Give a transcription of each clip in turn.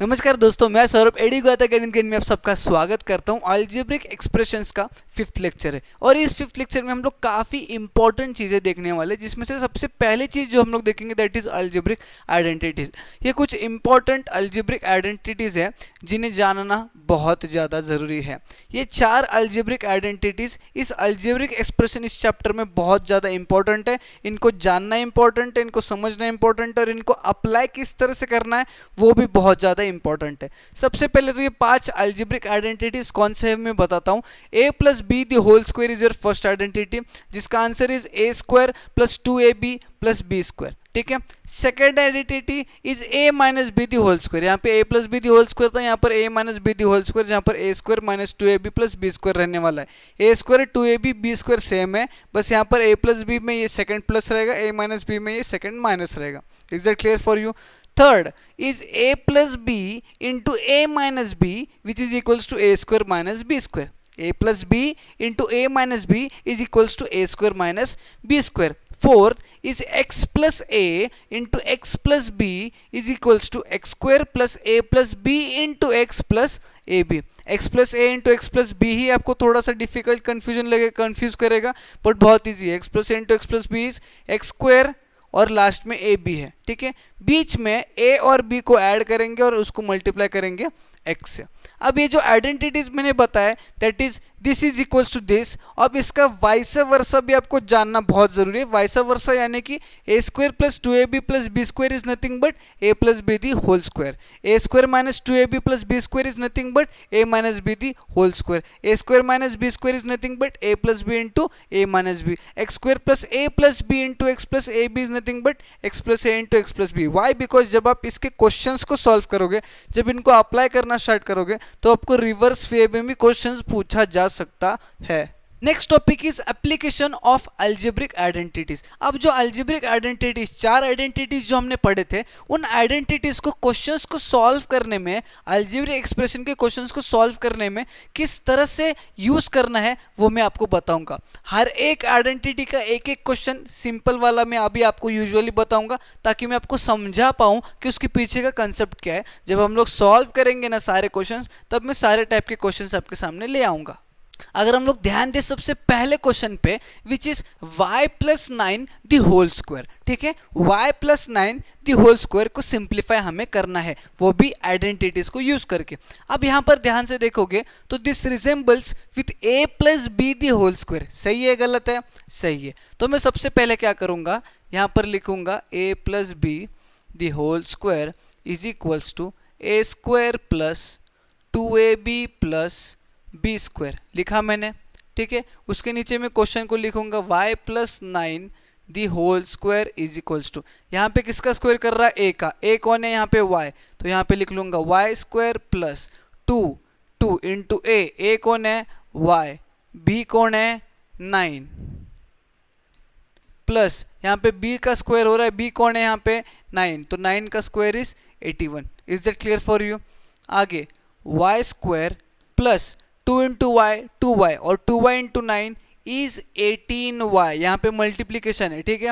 नमस्कार दोस्तों, मैं सौरभ एडी गाता गणित में आप सबका स्वागत करता हूं। अलजेब्रिक एक्सप्रेशंस का फिफ्थ लेक्चर है और इस फिफ्थ लेक्चर में हम लोग काफ़ी इंपॉर्टेंट चीज़ें देखने वाले हैं, जिसमें से सबसे पहले चीज़ जो हम लोग देखेंगे दैट इज़ अलजेब्रिक आइडेंटिटीज़। ये कुछ इंपॉर्टेंट अलजेब्रिक आइडेंटिटीज़ है जिन्हें जानना बहुत ज़्यादा ज़रूरी है। ये 4 अलजेब्रिक आइडेंटिटीज़ इस अलजेब्रिक एक्सप्रेशन इस चैप्टर में बहुत ज़्यादा इंपॉर्टेंट है। इनको जानना इंपॉर्टेंट है, इनको समझना इंपॉर्टेंट है और इनको अप्लाई किस तरह से करना है वो भी बहुत ज़्यादा इंपॉर्टेंट है। सबसे पहले तो ये 5 अलजेब्रिक आइडेंटिटीज कौन से है मैं बताता हूँ। a plus B the whole square is your first identity, जिसका answer is a square plus 2ab plus B square. ठीक है। Second identity is a minus B the whole square. यहाँ पे a plus B the whole square था, यहाँ पर a minus B the whole square, जहाँ पर a square minus 2ab plus B square रहने वाला है। a square 2ab B square same है, बस यहाँ पर a प्लस बी में ये सेकंड प्लस रहेगा, a माइनस बी में ये सेकंड माइनस रहेगा। Is that clear for you? Third is a plus b into a minus b, which is equals to a square minus b square. A plus b into a minus b is equals to a square minus b square. Fourth is x plus a into x plus b is equals to x square plus a plus b into x plus ab. x plus a into x plus b ही आपको थोड़ा सा difficult confusion लगेगा, confuse करेगा, but बहुत easy है। x plus a into x plus b is x square और last में A B है। ठीक है। बीच में ए और बी को ऐड करेंगे और उसको मल्टीप्लाई करेंगे एक्स से। अब ये जो आइडेंटिटीज मैंने बताया that is this is equals to this. अब इसका वाइस वर्सा भी आपको जानना बहुत जरूरी है। वाइस वर्सा यानी कि A square plus 2ab plus B square is nothing but A plus B the whole square. A square minus 2ab plus B square is nothing but A minus B the whole square. A square minus B square is nothing but A plus B into A minus B. X square plus A plus B into x plus A B is nothing but X plus A into x plus B. Why? Because जब आप इसके questions को solve करोगे, जब इनको apply करना start करोगे, तो आपको रिवर्स वे में भी क्वेश्चंस पूछा जा सकता है। Next topic is application of algebraic identities. अब जो अलजेब्रिक आइडेंटिटीज 4 आइडेंटिटीज जो हमने पढ़े थे, उन आइडेंटिटीज को क्वेश्चंस को सॉल्व करने में, अलजेब्रिक एक्सप्रेशन के क्वेश्चंस को सॉल्व करने में किस तरह से यूज करना है वो मैं आपको बताऊंगा। हर एक आइडेंटिटी का एक एक क्वेश्चन सिंपल वाला मैं अभी आपको यूजुअली बताऊंगा, ताकि मैं आपको समझा पाऊं कि उसके पीछे का कंसेप्ट क्या है। जब हम लोग सॉल्व करेंगे ना सारे क्वेश्चंस, तब मैं सारे टाइप के क्वेश्चंस आपके सामने ले आऊंगा। अगर हम लोग ध्यान दें सबसे पहले क्वेश्चन पे, which is y plus 9 the whole square. ठीक है। y plus 9 the whole square को सिंप्लीफाई हमें करना है, वो भी आइडेंटिटीज को यूज करके। अब यहां पर ध्यान से देखोगे तो this resembles with a plus B the whole square. सही है गलत है? सही है। तो मैं सबसे पहले क्या करूंगा, यहां पर लिखूंगा a plus B the whole square is equals to a square plus 2ab plus B square लिखा मैंने। ठीक है। उसके नीचे में क्वेश्चन को लिखूंगा y plus 9 the whole square is equals to, यहाँ पे किसका स्क्वायर कर रहा है? a का। a कौन है यहाँ पे? y। तो यहाँ पे लिख लूंगा y square plus 2 into a कौन है? y। b कौन है? 9 प्लस यहाँ पे b का स्क्वायर हो रहा है, b कौन है यहाँ पे? 9। तो 9 का square is 81। Is that clear for you? आगे y square plus 2 into y 2y और 2y इंटू 9 इज 18y। यहाँ पे मल्टीप्लीकेशन है। ठीक है।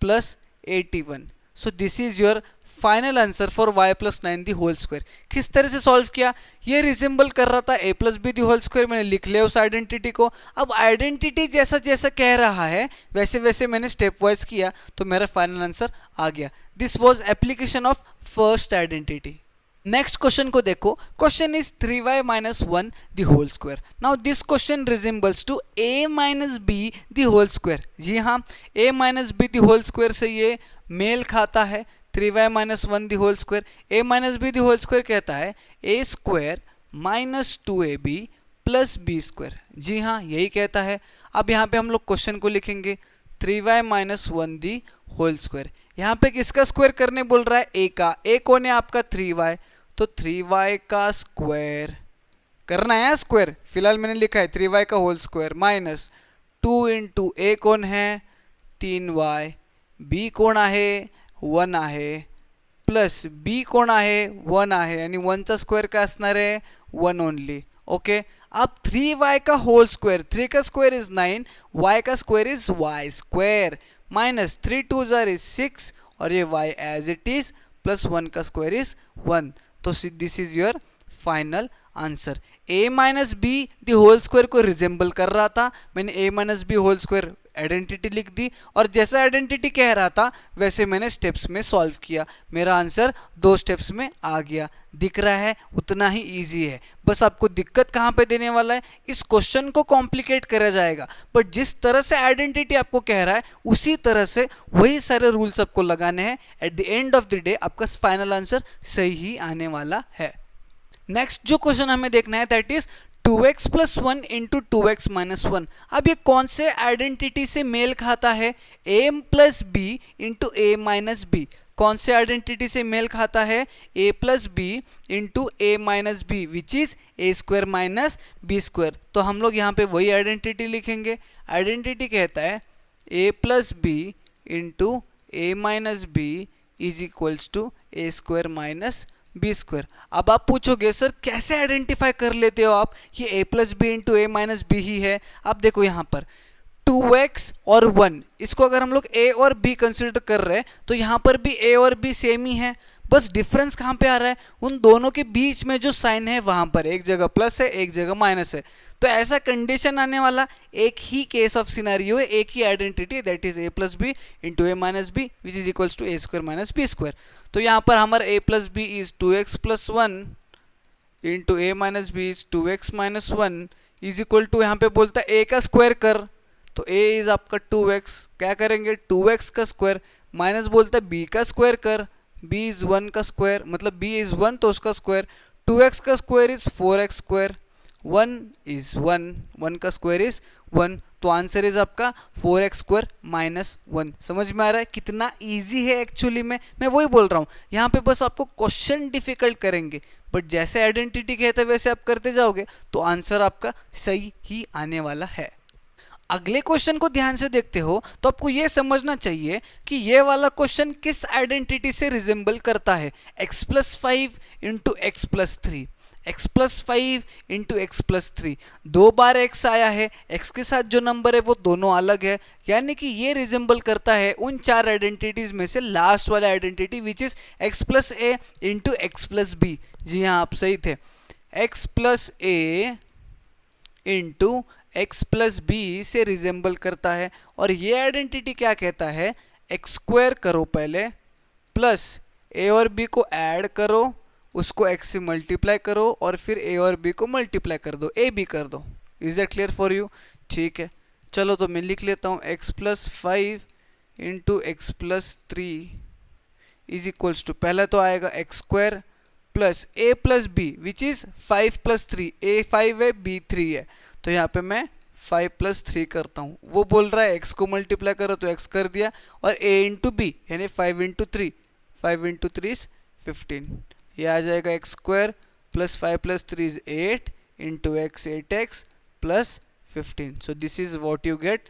Plus 81। So this is your final answer for y plus 9 the whole square. किस तरह से सॉल्व किया? ये रिजेंबल कर रहा था a plus B the whole square, मैंने लिख लिया उस आइडेंटिटी को। अब आइडेंटिटी जैसा जैसा कह रहा है वैसे वैसे मैंने स्टेप वाइज किया, तो मेरा फाइनल आंसर आ गया। This was application of first identity. Next question को देखो। Question is 3y minus 1 the whole square. Now this question resembles to a minus B the whole square. जी हाँ, a minus B the whole square से ये मेल खाता है। 3y minus 1 the whole square, a minus B the whole square कहता है a square minus 2ab plus B square. जी हाँ, यही कहता है। अब यहाँ पे हम लोग क्वेश्चन को लिखेंगे 3y minus 1 the whole square. यहाँ पे किसका स्क्वायर करने बोल रहा है? a का। a कौन है आपका? 3y। तो 3y का स्क्वायर करना है स्क्वायर, फिलहाल मैंने लिखा है 3y का whole square minus 2 into a कौन है? 3y। b कोण आहे? 1 आहे प्लस b कोण आहे? 1 आहे आणि 1 चा स्क्वायर काय असणार आहे? 1 ओनली। ओके। अब 3y का होल स्क्वायर, 3 का स्क्वायर इज 9, y का square is y square minus 3 2 जार इज 6 और ये y as it is plus 1 का स्क्वायर इज 1। तो this is your final answer. a minus B the whole square को रिजेंबल कर रहा था, मैंने a minus B whole square identity लिख दी और जैसा आइडेंटिटी कह रहा था वैसे मैंने स्टेप्स में सॉल्व किया, मेरा आंसर 2 स्टेप्स में आ गया। दिख रहा है उतना ही इजी है, बस आपको दिक्कत कहाँ पे देने वाला है, इस क्वेश्चन को कॉम्प्लिकेट करा जाएगा, बट जिस तरह से आइडेंटिटी आपको कह रहा है उसी तरह से वही सारे रूल्स आपको लगाने हैं। At the end of the day आपका फाइनल आंसर सही ही आने वाला है। नेक्स्ट जो क्वेश्चन हमें देखना है that is 2x plus 1 into 2x minus 1। अब ये कौन से आइडेंटिटी से मेल खाता है, a plus B into A minus B. कौन से आइडेंटिटी से मेल खाता है, a plus B into A minus B which is A square minus B square. तो हम लोग यहाँ पे वही आइडेंटिटी लिखेंगे। आइडेंटिटी कहता है a plus B into A minus B is equals to A square minus B square. अब आप पूछोगे सर कैसे आइडेंटिफाई कर लेते हो आप, ये a plus B into A minus B ही है। अब देखो यहाँ पर 2x और 1, इसको अगर हम लोग a और b कंसिडर कर रहे हैं तो यहाँ पर भी a और b सेम ही है, बस डिफरेंस कहाँ पे आ रहा है, उन दोनों के बीच में जो साइन है वहाँ पर एक जगह प्लस है एक जगह माइनस है। तो ऐसा कंडीशन आने वाला, एक ही केस ऑफ सिनारियो है, एक ही identity that is a plus B into A minus B which is equals to A square minus B square. तो यहाँ पर हमारा a plus B is 2x plus 1 into A minus B is 2x minus 1 is equal to, यहाँ पे बोलता है a का square कर, तो a इज आपका 2x, क्या करेंगे 2x का स्क्वायर, माइनस बोलता है b का स्क्वायर कर, b इज 1 का स्क्वायर, मतलब b इज 1 तो उसका स्क्वायर, 2x का square is 4x square, 1 is 1, 1 का स्क्वायर इज 1, तो आंसर इज आपका 4x स्क्वायर माइनस 1। समझ में आ रहा है कितना इजी है, एक्चुअली में मैं वही बोल रहा हूँ, यहाँ पे बस आपको क्वेश्चन डिफिकल्ट करेंगे बट जैसे आइडेंटिटी कहते हैं वैसे आप करते जाओगे तो आंसर आपका सही ही आने वाला है। अगले क्वेश्चन को ध्यान से देखते हो तो आपको यह समझना चाहिए कि ये वाला क्वेश्चन किस आइडेंटिटी से रिजेंबल करता है, x plus 5 into x plus 3, x plus 5 into x plus 3, 2 बार x आया है, x के साथ जो नंबर है वो दोनों अलग है, यानी कि ये रिजेंबल करता है उन 4 आइडेंटिटीज में से लास्ट वाला identity which is x plus a into x plus B. जी हाँ आप सही थे, x plus a into x plus B से रिजेंबल करता है। और ये आइडेंटिटी क्या कहता है, एक्स स्क्वायर करो पहले प्लस a और b को ऐड करो, उसको x से मल्टीप्लाई करो और फिर a और b को मल्टीप्लाई कर दो, a b कर दो। Is that clear for you? ठीक है, चलो तो मैं लिख लेता हूँ x plus 5 into x plus 3 is equals to, पहला तो आएगा x square plus a plus B which is 5 plus 3, a 5 है b 3 है, तो यहाँ पे मैं 5 प्लस 3 करता हूँ, वो बोल रहा है x को मल्टीप्लाई करो तो x कर दिया, और a इंटू बी यानी 5 इंटू 3, 5 इंटू 3 इज 15, ये आ जाएगा x square plus 5 plus 3 is 8 into x 8x plus 15। So this is what you get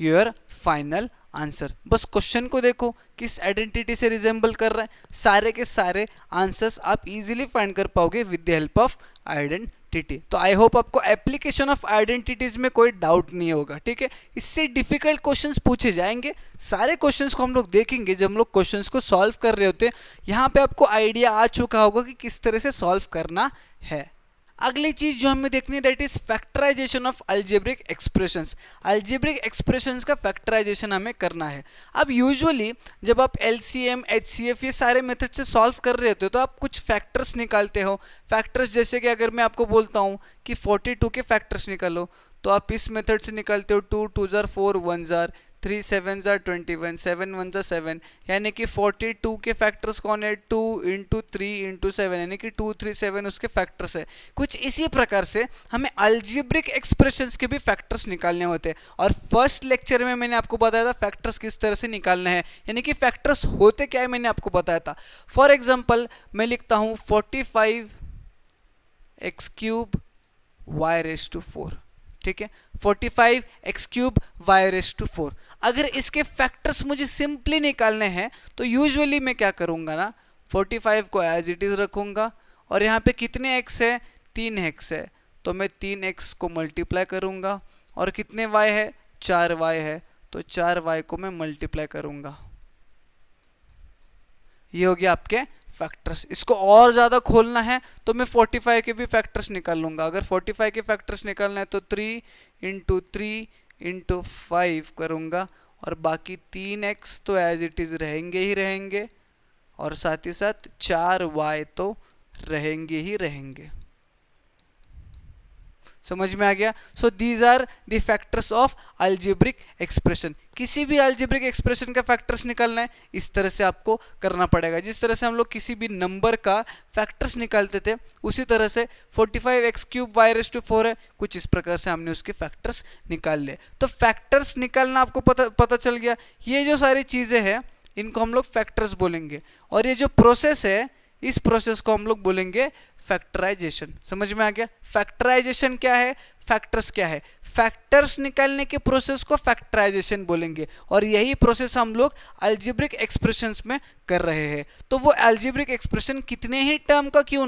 your final answer. बस क्वेश्चन को देखो किस आइडेंटिटी से रिजेंबल कर रहा है, सारे के सारे आंसर्स आप इजीली फाइंड कर पाओगे with the help of identity. तो आई होप आपको एप्लीकेशन ऑफ आइडेंटिटीज में कोई डाउट नहीं होगा, ठीक है। इससे डिफिकल्ट क्वेश्चंस पूछे जाएंगे, सारे क्वेश्चंस को हम लोग देखेंगे जब हम लोग क्वेश्चंस को सॉल्व कर रहे होते हैं। यहाँ पे आपको आइडिया आ चुका होगा कि किस तरह से सॉल्व करना है। अगली चीज जो हमें देखनी है that is factorisation of algebraic expressions. Algebraic expressions का फैक्टराइजेशन हमें करना है। अब यूजुअली जब आप एलसीएम, एचसीएफ ये सारे मेथड से सॉल्व कर रहे होते हो तो आप कुछ फैक्टर्स निकालते हो। फैक्टर्स जैसे कि अगर मैं आपको बोलता हूँ कि 42 के फैक्टर्स निकालो तो आप इस मेथड से निकालते हो 2 2 जार 4 1 जार 3 7 जार 21 7 1 जार 7, यानी कि 42 के फैक्टर्स कौन है 2 इंटू 3 इंटू 7, यानी कि 2 3 7 उसके फैक्टर्स है। कुछ इसी प्रकार से हमें अलजेब्रिक एक्सप्रेशंस के भी फैक्टर्स निकालने होते हैं। और फर्स्ट लेक्चर में मैंने आपको बताया था फैक्टर्स किस तरह से निकालना है, यानी कि फैक्टर्स होते क्या है मैंने आपको बताया था। फॉर एग्जाम्पल मैं लिखता हूँ 45 x cube y raise to 4, ठीक है, 45 x cube y raise to 4। अगर इसके फैक्टर्स मुझे सिंपली निकालने हैं तो यूजुअली मैं क्या करूंगा ना, 45 को एज इट इज रखूंगा और यहाँ पे कितने एक्स है 3 एक्स है, तो मैं 3 एक्स को मल्टीप्लाई करूंगा, और कितने वाई है 4 वाई है, तो 4 वाई को मैं मल्टीप्लाई करूंगा। ये हो गया आपके फैक्टर्स। इसको और ज़्यादा खोलना है तो मैं 45 के भी फैक्टर्स निकाल लूँगा। अगर 45 के फैक्टर्स निकालना है तो 3 × 3 × 5 करूँगा, और बाकी 3x तो एज इट इज़ रहेंगे ही रहेंगे, और साथ ही साथ 4y तो रहेंगे ही रहेंगे। समझ में आ गया? So these are the factors of algebraic expression. किसी भी अलजेब्रिक एक्सप्रेशन का फैक्टर्स निकालना है इस तरह से आपको करना पड़ेगा। जिस तरह से हम लोग किसी भी नंबर का फैक्टर्स निकालते थे उसी तरह से 45x³ y⁴ है, कुछ इस प्रकार से हमने उसके फैक्टर्स निकाल लिए। तो फैक्टर्स निकालना आपको पता चल गया। ये जो सारी चीज़ें हैं इनको हम लोग फैक्टर्स बोलेंगे, और ये जो प्रोसेस है इस प्रोसेस को हम लोग बोलेंगे फैक्टराइजेशन। समझ में आ गया? फैक्टराइजेशन क्या है, फैक्टर्स क्या है? फैक्टर्स निकालने के प्रोसेस को फैक्टराइजेशन बोलेंगे, और यही प्रोसेस हम लोग अलजेब्रिक एक्सप्रेशंस में कर रहे हैं। तो वो अलजेब्रिक एक्सप्रेशन कितने ही टर्म का क्यों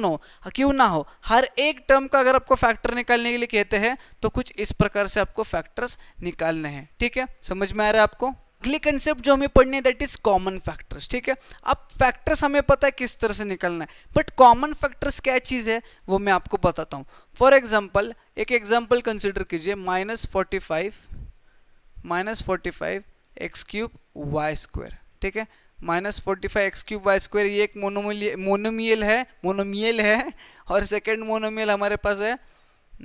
ना हो, हर एक टर्म का अगर आपको फैक्टर निकालने के लिए कहते हैं तो कुछ इस प्रकार से आपको फैक्टर्स निकालने हैं। ठीक है, समझ में आ रहा है आपको? अगली कंसेप्ट जो हमें पढ़नी है दैट इज कॉमन फैक्टर्स। ठीक है, अब फैक्टर्स हमें पता है किस तरह से निकलना है, बट कॉमन फैक्टर्स क्या चीज़ है वो मैं आपको बताता हूँ। फॉर एग्जांपल, एक एग्जांपल कंसिडर कीजिए, -45 x³ ठीक है, -45 x³ ये एक मोनोमियल है, और सेकेंड मोनोमियल हमारे पास है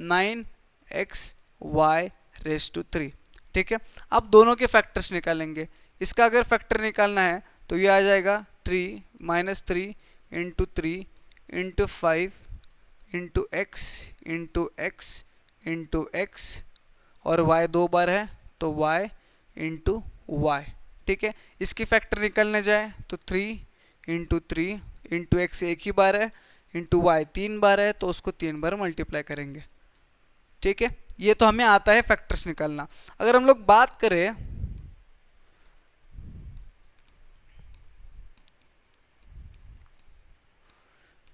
9xy⁵। ठीक है, अब दोनों के फैक्टर्स निकालेंगे। इसका अगर फैक्टर निकालना है तो ये आ जाएगा 3 × 3 × 3 × 5 × x और y 2 बार है तो y × y। ठीक है, इसकी फैक्टर निकालने जाए तो 3 × 3 × x एक ही बार है, × y 3 बार है, तो उसको 3 बार मल्टीप्लाई करेंगे। ठीक है, ये तो हमें आता है फैक्टर्स निकालना। अगर हम लोग बात करें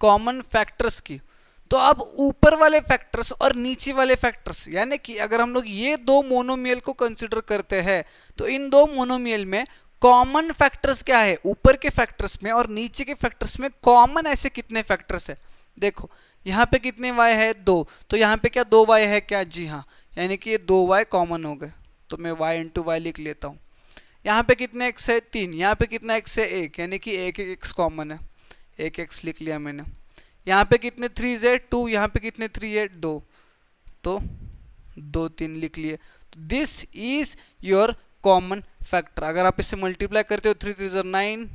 कॉमन फैक्टर्स की, तो अब ऊपर वाले फैक्टर्स और नीचे वाले फैक्टर्स, यानी कि अगर हम लोग ये दो मोनोमियल को कंसिडर करते हैं तो इन दो मोनोमियल में कॉमन फैक्टर्स क्या है, ऊपर के फैक्टर्स में और नीचे के फैक्टर्स में कॉमन ऐसे कितने फैक्टर्स है। देखो यहाँ पे कितने y है, 2, तो यहाँ पे क्या 2y है क्या? जी हाँ, यानी कि ये 2y कॉमन हो गए, तो मैं y × y लिख लेता हूँ। यहाँ पे कितने x है? 3, यहाँ पे कितना x है? 1, यानी कि एक x कॉमन है, 1x लिख लिया मैंने। यहाँ पे कितने 3 है? 2, यहाँ पे कितने 3 है? 2, तो 2 3 लिख लिए। तो this is your common factor. अगर आप इसे मल्टीप्लाई करते हो 3 3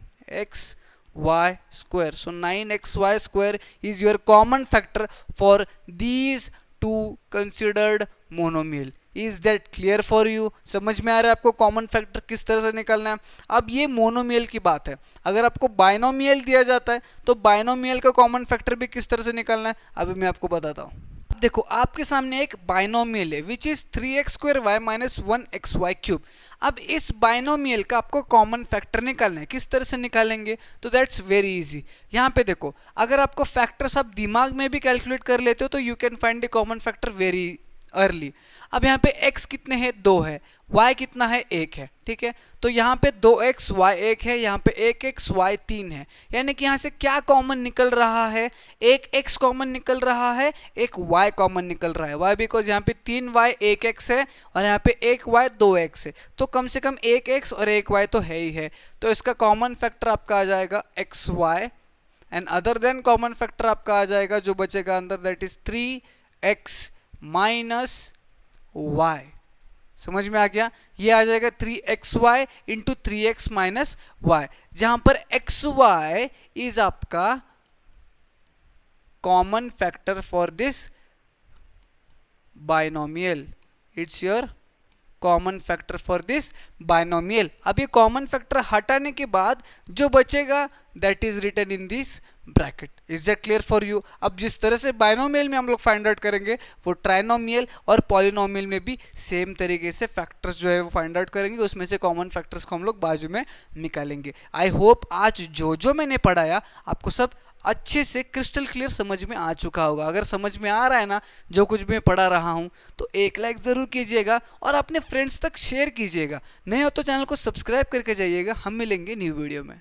9xy², so 9xy² is your common factor for these two considered monomial. Is that clear for you? समझ में आ रहा है आपको कॉमन फैक्टर किस तरह से निकालना है? अब ये मोनोमियल की बात है। अगर आपको बाइनोमियल दिया जाता है तो बाइनोमियल का कॉमन फैक्टर भी किस तरह से निकालना है अभी मैं आपको बताता हूँ। देखो आपके सामने एक बाइनोमियल है which is 3x² y - 1xy³। अब इस बाइनोमियल का आपको कॉमन फैक्टर निकालना है। किस तरह से निकालेंगे? तो दैट्स वेरी इजी। यहाँ पे देखो, अगर आपको फैक्टर्स आप दिमाग में भी कैलकुलेट कर लेते हो तो you can find the common factor very early. अब यहाँ पे x कितने हैं? 2 है, y कितना है? 1 है। ठीक है, तो यहाँ पे 2x y 1 है, यहाँ पे 1x y 3 है, यानी कि यहाँ से क्या कॉमन निकल रहा है? एक x कॉमन निकल रहा है, एक y कॉमन निकल रहा है। y बिकॉज यहाँ पे 3y 1x है और यहाँ पे 1y 2x है, तो कम से कम 1x और 1y तो है ही है। तो इसका कॉमन फैक्टर आपका आ जाएगा xy, and other than common factor आपका आ जाएगा जो बचेगा अंदर, दैट इज 3x - y। समझ में आ गया? ये आ जाएगा 3xy × 3x - y, जहां पर xy इज आपका common factor for this binomial. It's your common factor for this binomial. अब ये कॉमन फैक्टर हटाने के बाद जो बचेगा that is written in this bracket. Is that clear for you? अब जिस तरह से बाइनोमियल में हम लोग फाइंड आउट करेंगे वो ट्राइनोमियल और पॉलिनोमियल में भी सेम तरीके से फैक्टर्स जो है वो फाइंड आउट करेंगे, उसमें से कॉमन फैक्टर्स को हम लोग बाजू में निकालेंगे। आई होप आज जो मैंने पढ़ाया आपको सब अच्छे से क्रिस्टल क्लियर समझ में आ चुका होगा। अगर समझ में आ रहा है ना जो कुछ भी मैं पढ़ा रहा हूँ तो एक लाइक ज़रूर कीजिएगा और अपने फ्रेंड्स तक शेयर कीजिएगा। नहीं हो तो चैनल को सब्सक्राइब करके जाइएगा। हम मिलेंगे न्यू वीडियो में।